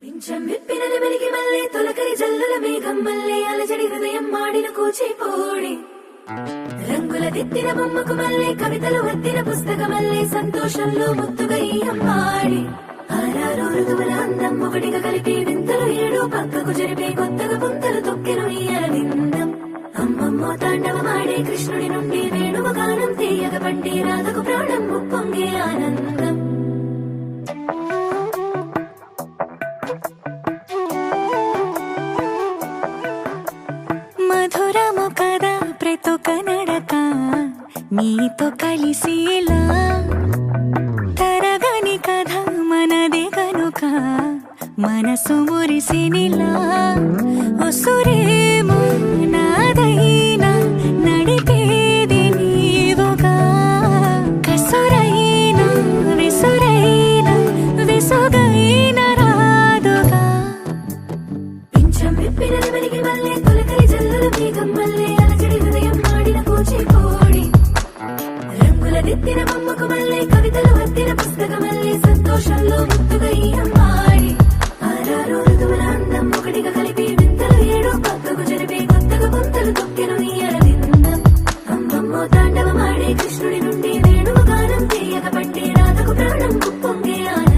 పింఛం విప్పిన నెమలికి మల్లె తొలకరి జల్లుల మేఘం మల్లె అలజడి హృదయం మాడిన కూచిపోడి రంగుల దిద్దిన బొమ్మకు మల్లె కవితలు వద్దిన పుస్తకమల్లె సంతోషంలో ముద్దుగా ఈ అమ్మాడి ఆరారు ఋతువుల అందం ఒకటిగా కలిపి వింతలు ఏడు పక్కకు జరిపే కొత్తగా పుంతలు తొక్కెను ఈ అరవిందం అమ్మమ్మో తాండవమాడే కృష్ణుడి నుండి వేణువు గానం తీయగ పండి రాధకు ప్రాణం ఉప్పొంగే ఆనందం మధురము కదా ప్రతొక నడక నీతో కలిసేలా తరగని కథ మనదే కనుక మనసు మురిసినిలా ఉసురేమో నాదైనా నడిపేది నీవుగా కసురైనా విసురైనా విసుగైన రాదుగా పింఛం విప్పిన నెమలికి మల్లె తొలకరి జల్లుల మేఘం మల్లె అలజడి హృదయం మాడిన కూచిపోడి రంగుల దిద్దిన బొమ్మకు మల్లె కవితలు వద్దిన పుస్తకమల్లె సంతోషంలో ముద్దుగా ఈ అమ్మాడి ఆరారు ఋతువుల అందం ఒకటిగా కలిపి వింతలు ఏడు పక్కకు జరిపే కొత్తగా పుంతలు తొక్కెను ఈ అరవిందం అమ్మమ్మో తాండవమాడే కృష్ణుడి నుండి వేణువు గానం తీయగ పట్టి రాధకు ప్రాణం ఉప్పొంగే ఆనందం